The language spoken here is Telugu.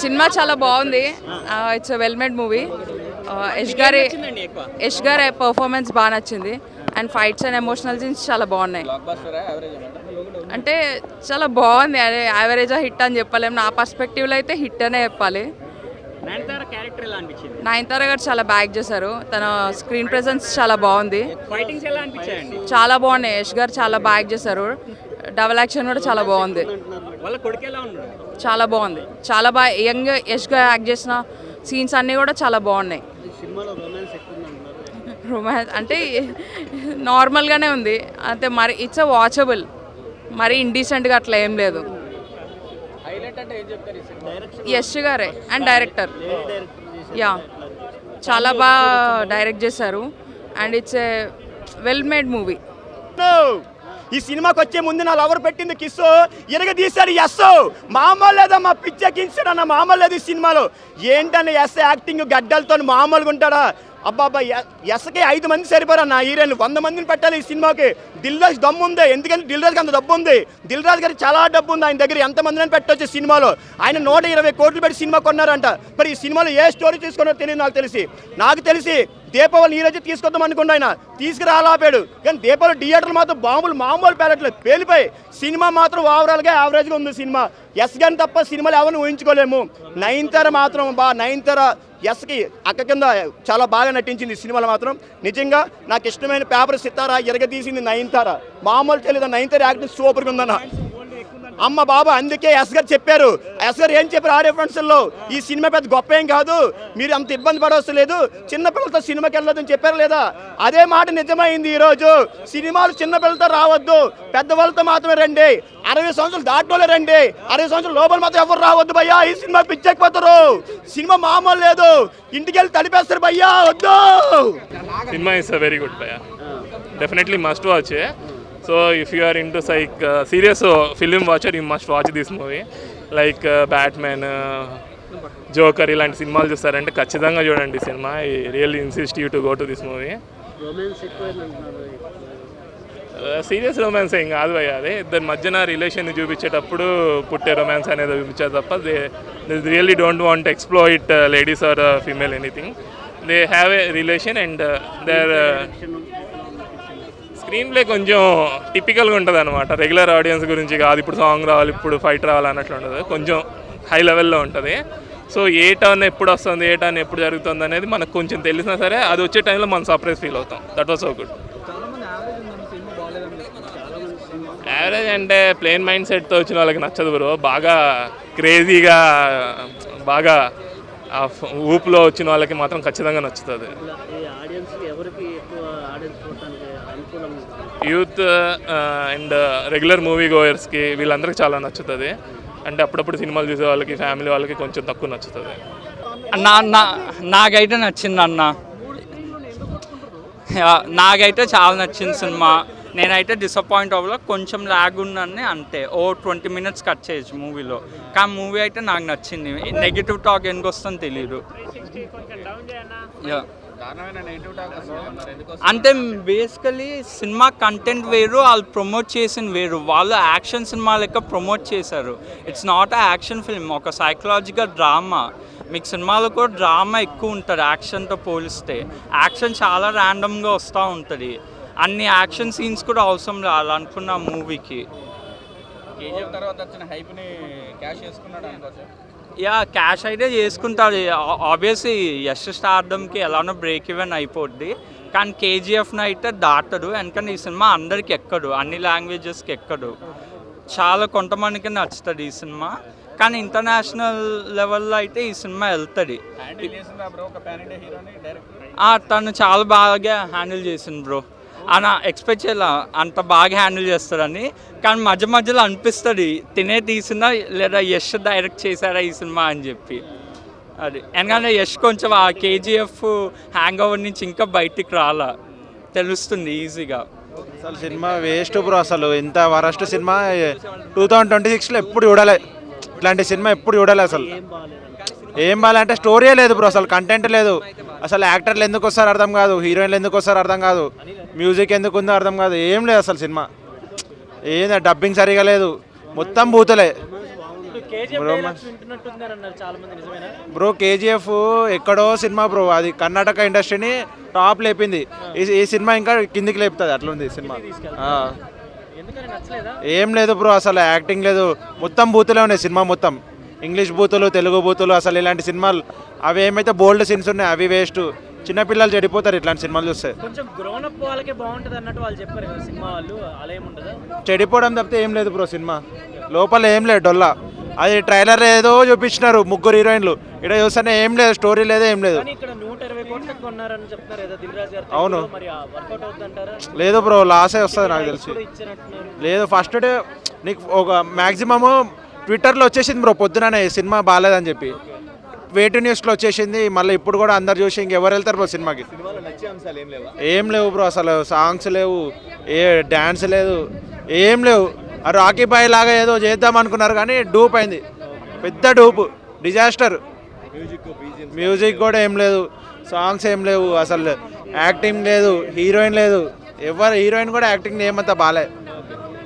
సినిమా చాలా బాగుంది. It's well made movie. Yash గారి పర్ఫార్మెన్స్ బాగా నచ్చింది. And fights and emotional scenes చాలా బాగున్నాయి. అంటే చాలా బాగుంది. అదే యావరేజా హిట్ అని చెప్పలేము. నా పర్స్పెక్టివ్లో అయితే హిట్ అనే చెప్పాలి. నయనతార గారు చాలా బ్యాక్ చేశారు. తన స్క్రీన్ ప్రెజెన్స్ చాలా బాగుంది. చాలా బాగున్నాయి. యష్ గారు చాలా బ్యాక్ చేశారు. డబల్ యాక్షన్ కూడా చాలా బాగుంది. చాలా బాగుంది. చాలా బాగా యంగ్ యష్ గారు యాక్ట్ చేసిన సీన్స్ అన్నీ కూడా చాలా బాగున్నాయి. రొమాన్స్ అంటే నార్మల్గానే ఉంది అంతే. మరి ఇట్స్ వాచబుల్. మరి ఇండీసెంట్గా అట్లా ఏం లేదు. యష్ గారే అండ్ డైరెక్టర్. యా చాలా బాగా డైరెక్ట్ చేశారు. And it's a well made movie. ఈ సినిమాకి వచ్చే ముందు నా లవర్ పెట్టింది కిస్సు తీశాడు ఎస్. మామూలు లేదా మా పిచ్చెక్కించాడు అన్న. మామూలు లేదు ఈ సినిమాలో. ఏంటన్న ఎస్ యాక్టింగ్ గడ్డలతో మామూలుగా ఉంటాడా? అబ్బాబ్బా ఎస్కి 5 మంది సరిపోరా నా హీరోయిన్. 100 మందిని పెట్టాలి ఈ సినిమాకి. దిల్ రాజు దమ్ము ఉంది. ఎందుకంటే దిల్ రాజుకి అంత డబ్బు ఉంది. దిల్ రాజు గారికి చాలా డబ్బు ఉంది. ఆయన దగ్గర ఎంతమందిని పెట్టవచ్చు సినిమాలో. ఆయన 120 కోట్లు పెట్టి సినిమా కొన్నారంట. మరి ఈ సినిమాలో ఏ స్టోరీ తీసుకున్నారో తెలియదు నాకు తెలిసి దీపావళి ఈ రోజు తీసుకొద్దాం అనుకోండి. ఆయన తీసుకురాలాపాడు. కానీ దీపావళి థియేటర్లు మాత్రం మామూలు పేలట్లేదు, పేలిపోయి. సినిమా మాత్రం ఓవరాల్గా యావరేజ్గా ఉంది సినిమా. ఎస్ గాని తప్ప సినిమాలు ఎవరిని ఊహించుకోలేము. నయనతార మాత్రం నయనతార ఎస్కి అక్క కింద చాలా బాగా నటించింది ఈ సినిమాలో మాత్రం. నిజంగా నాకు ఇష్టమైన పేపర్ సితారా ఎరగదీసింది నయనతార. మామూలు తెలియదు. నయనతార యాక్టింగ్ సూపర్గా ఉందన్న. అమ్మ బాబా అందుకే ఎస్ గారు చెప్పారు. ఎస్ గారు ఏం చెప్పారు ఆడియో ఫంక్షన్లో? ఈ సినిమా పెద్ద గొప్ప ఏం కాదు, మీరు అంత ఇబ్బంది పడవలసిన లేదు, చిన్నపిల్లలతో సినిమాకి వెళ్ళొద్దని చెప్పారు లేదా? అదే మాట నిజమైంది. ఈరోజు సినిమాలు చిన్నపిల్లలతో రావద్దు, పెద్దవాళ్ళతో మాత్రమే రండి. 60 సంవత్సరాలు దాటోలే రండి. 60 సంవత్సరాల లోపల మాత్రం ఎవరు రావద్దు భయ్యా. ఈ సినిమా పిచ్చెక్కిపోతారు. సినిమా మామూలు లేదు. ఇంటికి వెళ్ళి తడిపేస్తారు భయ్యా, వద్దు. సినిమా ఇస్ వెరీ గుడ్ భయ్యా. Definitely must watch. So if you are into serious film watcher, you must watch this movie. Like Batman, Joker ఇలాంటి సినిమాలు చూస్తారంటే ఖచ్చితంగా చూడండి ఈ cinema. I really insist you to go to this movie. Serious romance ఏం కాదు భయ్యా. అదే ఇద్దరి మధ్యన రిలేషన్ చూపించేటప్పుడు పుట్టే రొమాన్స్ అనేది చూపించారు తప్ప they really don't want exploit ladies or female anything. They have a relation and their screenplay కొంచెం టిపికల్గా ఉంటుంది అనమాట. రెగ్యులర్ ఆడియన్స్ గురించి కాదు. ఇప్పుడు సాంగ్ రావాలి, ఇప్పుడు ఫైట్ రావాలి అన్నట్లు ఉంటుంది. కొంచెం హై లెవెల్లో ఉంటుంది. సో ఏ టర్న్ ఎప్పుడు వస్తుంది, ఏ టర్న్ ఎప్పుడు జరుగుతుంది అనేది మనకు కొంచెం తెలిసినా సరే అది వచ్చే టైంలో మనం సర్ప్రైజ్ ఫీల్ అవుతాం. That was so good. Average అంటే ప్లేన్ మైండ్ సెట్తో వచ్చిన వాళ్ళకి నచ్చదు బ్రో. బాగా క్రేజీగా బాగా ఊపులో వచ్చిన వాళ్ళకి మాత్రం ఖచ్చితంగా నచ్చుతుంది. యూత్ అండ్ రెగ్యులర్ మూవీ గోయర్స్కి వీళ్ళందరికీ చాలా నచ్చుతుంది. అంటే అప్పుడప్పుడు సినిమాలు చూసే వాళ్ళకి, ఫ్యామిలీ వాళ్ళకి కొంచెం తక్కువ నచ్చుతుంది. నాకైతే నచ్చింది అన్న. నాకైతే చాలా నచ్చింది సినిమా. నేనైతే డిసప్పాయింట్ అవ్వలో. కొంచెం ల్యాగ్ ఉందని అంతే. 20 minutes కట్ చేయొచ్చు మూవీలో. కానీ మూవీ అయితే నాకు నచ్చింది. నెగిటివ్ టాక్ ఎందుకు వస్తుందో తెలియదు. అంటే బేసికలీ సినిమా కంటెంట్ వేరు, వాళ్ళు ప్రమోట్ చేసిన వేరు. వాళ్ళు యాక్షన్ సినిమా లెక్క ప్రమోట్ చేశారు. It's not a action film, ఒక సైకలాజికల్ డ్రామా. మీకు సినిమాలో కూడా డ్రామా ఎక్కువ ఉంటుంది యాక్షన్తో పోలిస్తే. యాక్షన్ చాలా ర్యాండమ్గా వస్తూ ఉంటుంది. అన్ని యాక్షన్ సీన్స్ కూడా అవసరం లేదు అనుకున్న మూవీకి. యా క్యాష్ అయితే చేసుకుంటాడు ఆబ్వియస్లీ. యష్ స్టార్డమ్కి ఎలానో బ్రేక్ ఈవెన్ అయిపోద్ది. కానీ కేజీఎఫ్ని అయితే దాటడు. ఎందుకంటే ఈ సినిమా అందరికి ఎక్కడు, అన్ని లాంగ్వేజెస్కి ఎక్కడు. చాలా కొంతమందికి నచ్చుతుంది ఈ సినిమా. కానీ ఇంటర్నేషనల్ లెవెల్లో అయితే ఈ సినిమా వెళ్తుంది. తను చాలా బాగా హ్యాండిల్ చేసింది బ్రో. అన్న ఎక్స్పెక్ట్ చేయాల అంత బాగా హ్యాండిల్ చేస్తారని. కానీ మధ్య మధ్యలో అనిపిస్తుంది తినే తీసినా లేదా యష్ డైరెక్ట్ చేశారా ఈ సినిమా అని చెప్పి. అది ఎందుకంటే యష్ కొంచెం ఆ కేజీఎఫ్ హ్యాంగ్ ఓవర్ నుంచి ఇంకా బయటికి రాలా తెలుస్తుంది ఈజీగా. అసలు సినిమా వేస్ట్ బ్రో. అసలు ఇంత వరస్ట్ సినిమా 2026లో ఎప్పుడు చూడాలి. ఇట్లాంటి సినిమా ఎప్పుడు చూడాలి. అసలు ఏం బాగాలంటే స్టోరీయే లేదు బ్రో. అసలు కంటెంట్ లేదు. అసలు యాక్టర్లు ఎందుకు వస్తారో అర్థం కాదు, హీరోయిన్లు ఎందుకు వస్తారో అర్థం కాదు, మ్యూజిక్ ఎందుకు ఉందో అర్థం కాదు, ఏం లేదు అసలు సినిమా. ఏందా డబ్బింగ్ సరిగా లేదు, మొత్తం బూతులే. బ్రో కేజీఎఫ్ ఎక్కడో సినిమా బ్రో, అది కర్ణాటక ఇండస్ట్రీని టాప్ లేపింది. ఈ సినిమా ఇంకా కిందికి లేపుతుంది, అట్లుంది సినిమా. ఏం లేదు బ్రో, అసలు యాక్టింగ్ లేదు, మొత్తం బూతులే ఉన్నాయి సినిమా మొత్తం. ఇంగ్లీష్ బూతులు, తెలుగు బూతులు, అసలు ఇలాంటి సినిమాలు అవి ఏమైతే బోల్డ్ సీన్స్ ఉన్నాయి అవి వేస్ట్. చిన్నపిల్లలు చెడిపోతారు ఇట్లాంటి సినిమాలు చూస్తే. కొంచెం గ్రోన్ అప్ వాళ్ళకే బాగుంటుంది అన్నట్టు వాళ్ళు చెప్పారు కదా సినిమా వాళ్ళు, అలా ఏముంటుందా? చెడిపోవడం తప్పితే ఏం లేదు బ్రో, సినిమా లోపల ఏం లేదు డొల్లా. అది ట్రైలర్ ఏదో చూపించినారు, 3 హీరోయిన్లు, ఇక్కడ చూస్తేనే ఏం లేదు, స్టోరీ లేదు, ఏం లేదు. కానీ ఇక్కడ 120 కోట్లు కొన్నారని చెప్తున్నారు కదా దిల్ రాజు గారు. అవును. మరి వర్కౌట్ అవుతుందంటారా? లేదు బ్రో, లాసే వస్తుంది నాకు తెలిసి. కూడా ఇచ్చినట్టున్నారు. లేదు, ఫస్ట్ డే నీకు ఒక మ్యాక్సిమము ట్విట్టర్లో వచ్చేసింది బ్రో పొద్దుననే సినిమా బాగాలేదని చెప్పి, వేటు న్యూస్లో వచ్చేసింది. మళ్ళీ ఇప్పుడు కూడా అందరు చూసి ఇంకెవరు వెళ్తారు బ్రో సినిమాకి? ఏం లేవు బ్రో, అసలు సాంగ్స్ లేవు, ఏ డ్యాన్స్ లేదు, ఏం లేవు. ఆ రాకీ బాయ్ లాగా ఏదో చేద్దాం అనుకున్నారు కానీ డూప్ అయింది, పెద్ద డూప్, డిజాస్టర్. మ్యూజిక్ కూడా ఏం లేదు, సాంగ్స్ ఏం లేవు, అసలు యాక్టింగ్ లేదు, హీరోయిన్ లేదు, ఎవరు హీరోయిన్ కూడా యాక్టింగ్ ఏమంతా బాగాలేదు.